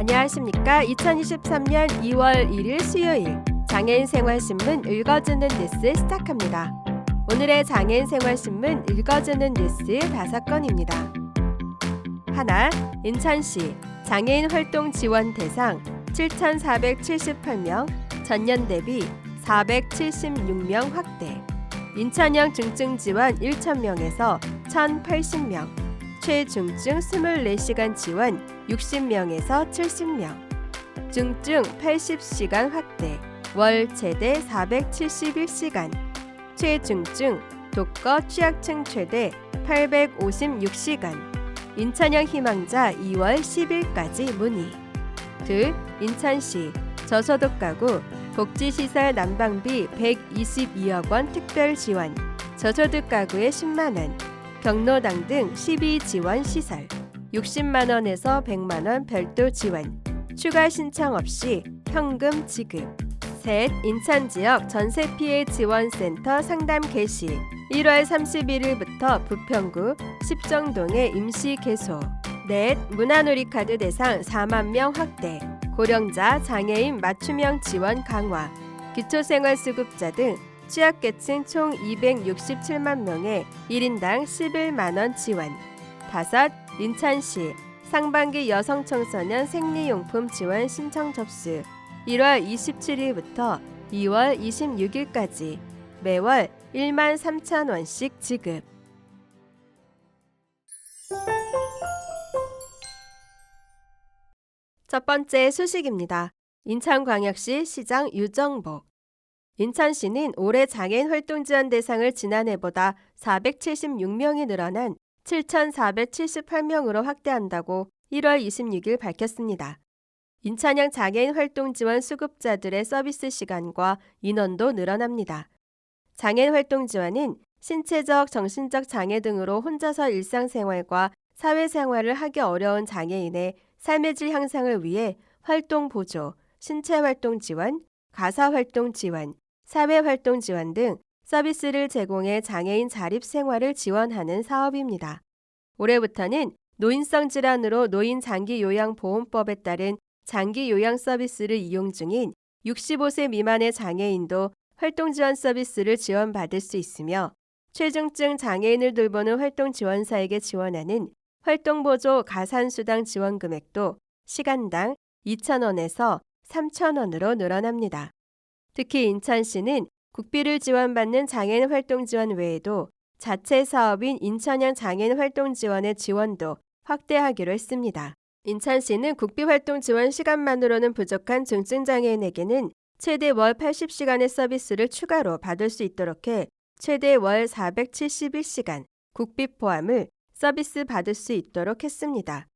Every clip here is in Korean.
안녕하십니까. 2023년 2월 1일 수요일 장애인 생활신문 읽어주는 뉴스 시작합니다. 오늘의 장애인 생활신문 읽어주는 뉴스 5건입니다. 하나, 인천시 장애인 활동 지원 대상 7,478명, 전년 대비 476명 확대. 인천형 중증 지원 1,000명에서 1,080명, 최중증 24시간 지원 60명에서 70명, 중증 80시간 확대, 월 최대 471시간, 최중증 독거 취약층 최대 856시간, 인천형 희망자 2월 10일까지 문의. 둘, 인천시 저소득 가구 복지시설 난방비 122억 원 특별 지원, 저소득 가구에 10만 원, 경로당 등 12지원 시설, 60만 원에서 100만 원 별도 지원, 추가 신청 없이 현금 지급. 셋, 인천 지역 전세 피해 지원센터 상담 개시 1월 31일부터 부평구 십정동에 임시 개소. 넷, 문화놀이카드 대상 4만 명 확대, 고령자 장애인 맞춤형 지원 강화, 기초생활수급자 등 취약계층 총 267만 명에 1인당 11만 원 지원. 다섯, 인천시 상반기 여성청소년 생리용품 지원 신청 접수 1월 27일부터 2월 26일까지 매월 1만 3천 원씩 지급. 첫 번째 소식입니다. 인천광역시 시장 유정복. 인천시는 올해 장애인 활동 지원 대상을 지난해보다 476명이 늘어난 7,478명으로 확대한다고 1월 26일 밝혔습니다. 인천형 장애인 활동 지원 수급자들의 서비스 시간과 인원도 늘어납니다. 장애인 활동 지원은 신체적, 정신적 장애 등으로 혼자서 일상생활과 사회생활을 하기 어려운 장애인의 삶의 질 향상을 위해 활동 보조, 신체활동 지원, 가사활동 지원, 사회활동 지원 등 서비스를 제공해 장애인 자립생활을 지원하는 사업입니다. 올해부터는 노인성 질환으로 노인장기요양보험법에 따른 장기요양 서비스를 이용 중인 65세 미만의 장애인도 활동지원 서비스를 지원받을 수 있으며 최중증 장애인을 돌보는 활동지원사에게 지원하는 활동보조 가산수당 지원 금액도 시간당 2,000원에서 3,000원으로 늘어납니다. 특히 인천시는 국비를 지원받는 장애인 활동 지원 외에도 자체 사업인 인천형 장애인 활동 지원의 지원도 확대하기로 했습니다. 인천시는 국비 활동 지원 시간만으로는 부족한 중증장애인에게는 최대 월 80시간의 서비스를 추가로 받을 수 있도록 해 최대 월 471시간 국비 포함을 서비스 받을 수 있도록 했습니다.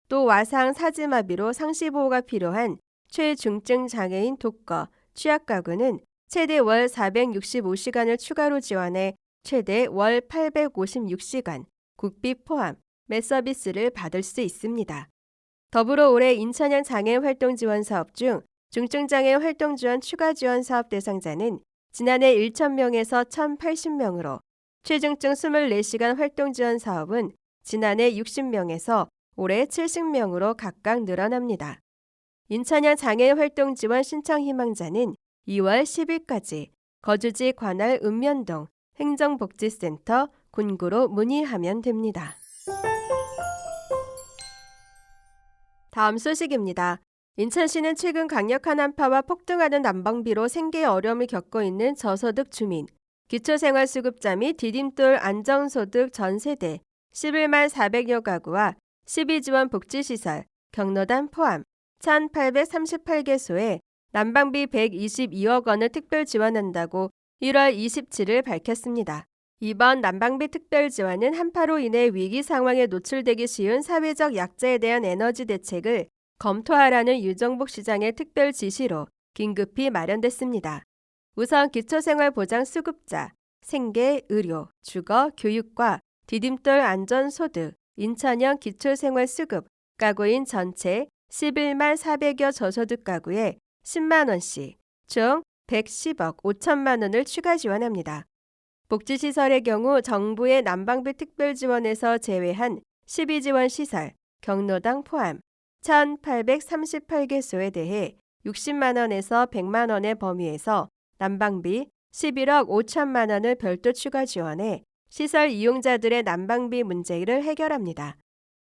또 와상 사지마비로 상시보호가 필요한 최중증 장애인 독거 취약가구는 최대 월 465시간을 추가로 지원해 최대 월 856시간 국비 포함 매 서비스를 받을 수 있습니다. 더불어 올해 인천형 장애인 활동 지원 사업 중 중증장애인 활동 지원 추가 지원 사업 대상자는 지난해 1,000명에서 1,080명으로 최중증 24시간 활동 지원 사업은 지난해 60명에서 올해 70명으로 각각 늘어납니다. 인천형 장애인 활동 지원 신청 희망자는 2월 10일까지 거주지 관할 읍면동 행정복지센터 군구로 문의하면 됩니다. 다음 소식입니다. 인천시는 최근 강력한 한파와 폭등하는 난방비로 생계에 어려움을 겪고 있는 저소득 주민, 기초생활수급자 및 디딤돌 안정소득 전 세대 11만 400여 가구와 12지원 복지시설, 경로당 포함 1,838개소에 난방비 122억 원을 특별 지원한다고 1월 27일 밝혔습니다. 이번 난방비 특별 지원은 한파로 인해 위기 상황에 노출되기 쉬운 사회적 약자에 대한 에너지 대책을 검토하라는 유정복 시장의 특별 지시로 긴급히 마련됐습니다. 우선 기초생활보장 수급자, 생계, 의료, 주거, 교육과 디딤돌 안전소득, 인천형 기초생활수급 가구인 전체 11만 400여 저소득 가구에 10만 원씩 총 110억 5천만 원을 추가 지원합니다. 복지시설의 경우 정부의 난방비 특별 지원에서 제외한 12지원 시설, 경로당 포함 1,838개소에 대해 60만 원에서 100만 원의 범위에서 난방비 11억 5천만 원을 별도 추가 지원해 시설 이용자들의 난방비 문제를 해결합니다.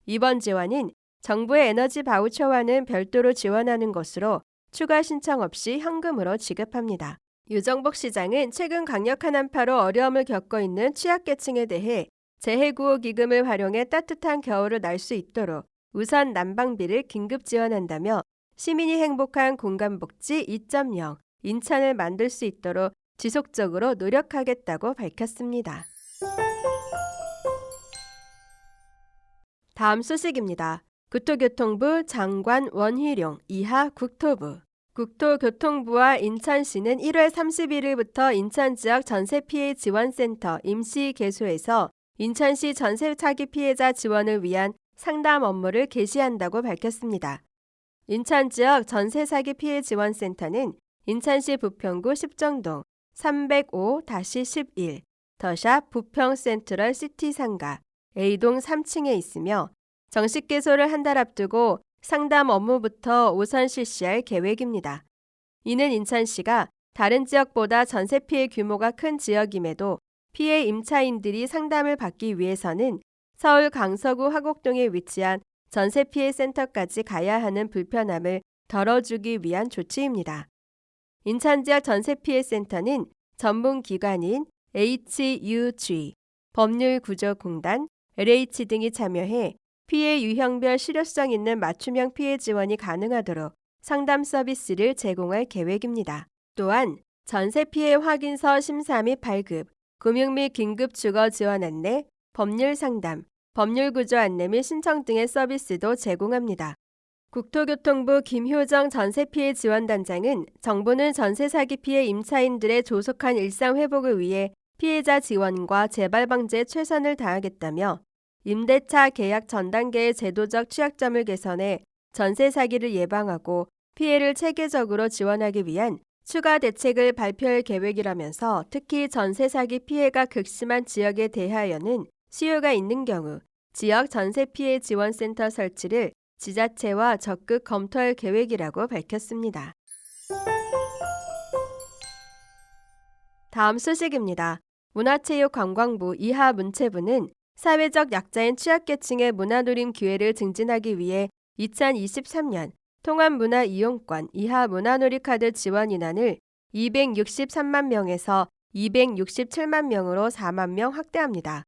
이번 지원은 정부의 에너지 바우처와는 별도로 지원하는 것으로 추가 신청 없이 현금으로 지급합니다. 유정복 시장은 최근 강력한 한파로 어려움을 겪고 있는 취약계층에 대해 재해구호기금을 활용해 따뜻한 겨울을 날 수 있도록 우선 난방비를 긴급 지원한다며 시민이 행복한 공간복지 2.0 인천을 만들 수 있도록 지속적으로 노력하겠다고 밝혔습니다. 다음 소식입니다. 국토교통부 장관 원희룡 이하 국토부 국토교통부와 인천시는 1월 31일부터 인천 지역 전세 피해 지원센터 임시 개소에서 인천시 전세 사기 피해자 지원을 위한 상담 업무를 개시한다고 밝혔습니다. 인천 지역 전세 사기 피해 지원센터는 인천시 부평구 십정동 305-11 더샵 부평 센트럴 시티 상가 A동 3층에 있으며 정식 개소를 한 달 앞두고 상담 업무부터 우선 실시할 계획입니다. 이는 인천시가 다른 지역보다 전세 피해 규모가 큰 지역임에도 피해 임차인들이 상담을 받기 위해서는 서울 강서구 화곡동에 위치한 전세 피해 센터까지 가야 하는 불편함을 덜어주기 위한 조치입니다. 인천 지역 전세 피해 센터는 전문 기관인 HUG, 법률구조공단, LH 등이 참여해 피해 유형별 실효성 있는 맞춤형 피해 지원이 가능하도록 상담 서비스를 제공할 계획입니다. 또한 전세 피해 확인서 심사 및 발급, 금융 및 긴급 주거 지원 안내, 법률 상담, 법률 구조 안내 및 신청 등의 서비스도 제공합니다. 국토교통부 김효정 전세 피해 지원단장은 정부는 전세 사기 피해 임차인들의 조속한 일상 회복을 위해 피해자 지원과 재발 방지에 최선을 다하겠다며 임대차 계약 전 단계의 제도적 취약점을 개선해 전세 사기를 예방하고 피해를 체계적으로 지원하기 위한 추가 대책을 발표할 계획이라면서 특히 전세 사기 피해가 극심한 지역에 대하여는 수요가 있는 경우 지역 전세 피해 지원센터 설치를 지자체와 적극 검토할 계획이라고 밝혔습니다. 다음 소식입니다. 문화체육관광부 이하 문체부는 사회적 약자인 취약계층의 문화누림 기회를 증진하기 위해 2023년 통합문화이용권 이하 문화놀이카드 지원 인원을 263만 명에서 267만 명으로 4만 명 확대합니다.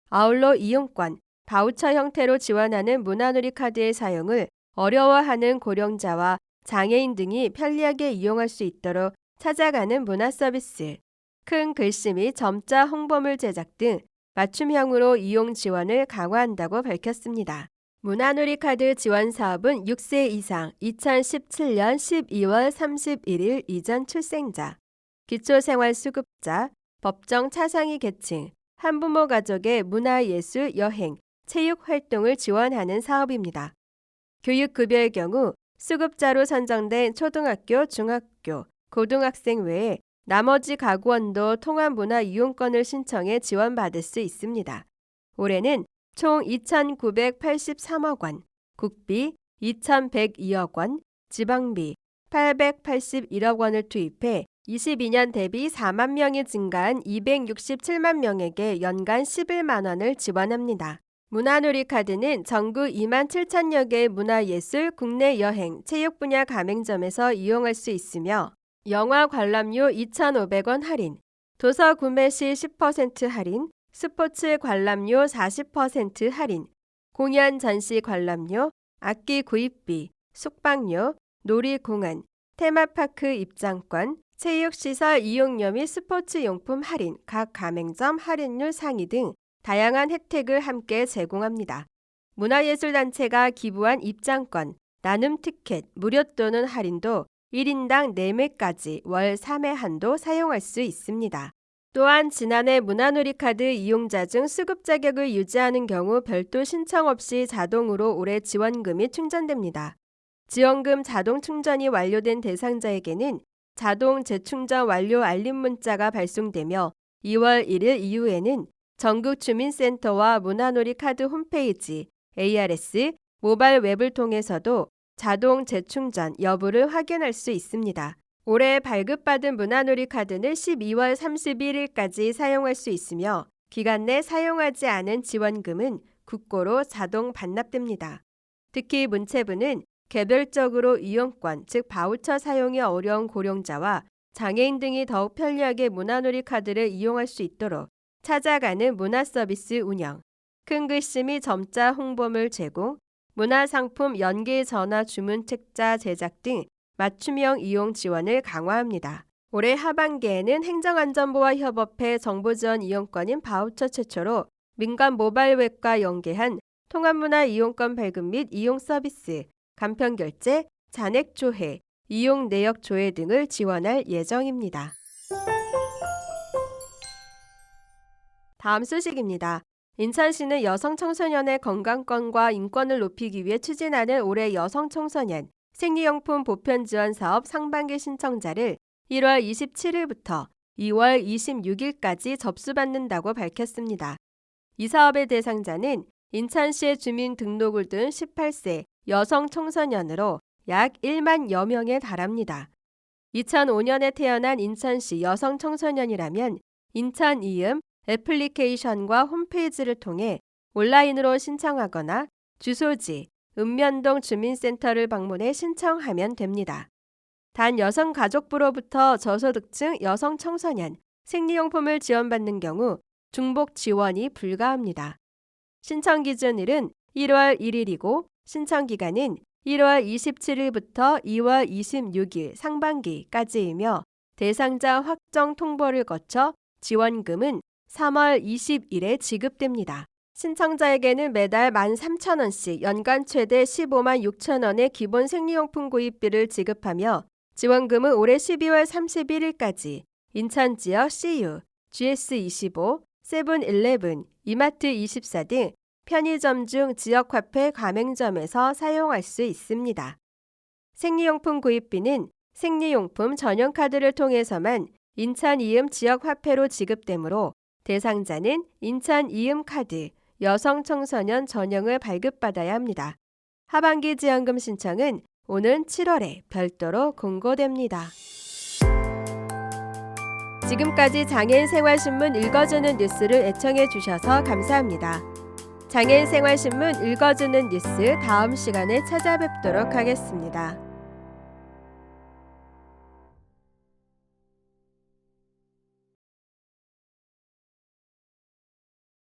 아울러 이용권, 바우처 형태로 지원하는 문화놀이카드의 사용을 어려워하는 고령자와 장애인 등이 편리하게 이용할 수 있도록 찾아가는 문화서비스, 큰 글씨 및 점자 홍보물 제작 등 맞춤형으로 이용 지원을 강화한다고 밝혔습니다. 문화놀이카드 지원 사업은 6세 이상 2017년 12월 31일 이전 출생자, 기초생활수급자, 법정 차상위 계층, 한부모 가족의 문화예술, 여행, 체육 활동을 지원하는 사업입니다. 교육급여의 경우 수급자로 선정된 초등학교, 중학교, 고등학생 외에 나머지 가구원도 통합문화이용권을 신청해 지원받을 수 있습니다. 올해는 총 2,983억 원, 국비 2,102억 원, 지방비 881억 원을 투입해 22년 대비 4만 명이 증가한 267만 명에게 연간 11만 원을 지원합니다. 문화놀이카드는 전국 2만 7천여 개의 문화예술, 국내 여행, 체육 분야 가맹점에서 이용할 수 있으며 영화 관람료 2,500원 할인, 도서 구매 시 10% 할인, 스포츠 관람료 40% 할인, 공연 전시 관람료, 악기 구입비, 숙박료, 놀이공원, 테마파크 입장권, 체육시설 이용료 및 스포츠용품 할인, 각 가맹점 할인율 상위 등 다양한 혜택을 함께 제공합니다. 문화예술단체가 기부한 입장권, 나눔 티켓, 무료 또는 할인도 1인당 4매까지 월 3회 한도 사용할 수 있습니다. 또한 지난해 문화놀이카드 이용자 중 수급 자격을 유지하는 경우 별도 신청 없이 자동으로 올해 지원금이 충전됩니다. 지원금 자동 충전이 완료된 대상자에게는 자동 재충전 완료 알림 문자가 발송되며 2월 1일 이후에는 전국 주민센터와 문화놀이카드 홈페이지 ARS 모바일 웹을 통해서도 자동 재충전 여부를 확인할 수 있습니다. 올해 발급받은 문화놀이 카드는 12월 31일까지 사용할 수 있으며 기간 내 사용하지 않은 지원금은 국고로 자동 반납됩니다. 특히 문체부는 개별적으로 이용권, 즉 바우처 사용이 어려운 고령자와 장애인 등이 더욱 편리하게 문화놀이 카드를 이용할 수 있도록 찾아가는 문화서비스 운영, 큰 글씨 및 점자 홍보물 제공, 문화상품 연계 전화 주문 책자 제작 등 맞춤형 이용 지원을 강화합니다. 올해 하반기에는 행정안전부와 협업해 정보지원 이용권인 바우처 최초로 민간 모바일 웹과 연계한 통합문화 이용권 발급 및 이용 서비스, 간편결제, 잔액 조회, 이용 내역 조회 등을 지원할 예정입니다. 다음 소식입니다. 인천시는 여성 청소년의 건강권과 인권을 높이기 위해 추진하는 올해 여성 청소년 생리용품 보편 지원 사업 상반기 신청자를 1월 27일부터 2월 26일까지 접수받는다고 밝혔습니다. 이 사업의 대상자는 인천시의 주민등록을 둔 18세 여성 청소년으로 약 1만여 명에 달합니다. 2005년에 태어난 인천시 여성 청소년이라면 인천 이음 애플리케이션과 홈페이지를 통해 온라인으로 신청하거나 주소지 읍면동 주민센터를 방문해 신청하면 됩니다. 단 여성가족부로부터 저소득층 여성 청소년 생리용품을 지원받는 경우 중복 지원이 불가합니다. 신청 기준일은 1월 1일이고 신청 기간은 1월 27일부터 2월 26일 상반기까지이며 대상자 확정 통보를 거쳐 지원금은 3월 20일에 지급됩니다. 신청자에게는 매달 13,000원씩 연간 최대 15만 6천 원의 기본 생리용품 구입비를 지급하며 지원금은 올해 12월 31일까지 인천 지역 CU, GS25, 세븐일레븐, 이마트24 등 편의점 중 지역화폐 가맹점에서 사용할 수 있습니다. 생리용품 구입비는 생리용품 전용카드를 통해서만 인천 이음 지역화폐로 지급되므로 대상자는 인천 이음 카드, 여성 청소년 전용을 발급받아야 합니다. 하반기 지원금 신청은 오는 7월에 별도로 공고됩니다. 지금까지 장애인생활신문 읽어주는 뉴스를 애청해 주셔서 감사합니다. 장애인생활신문 읽어주는 뉴스 다음 시간에 찾아뵙도록 하겠습니다.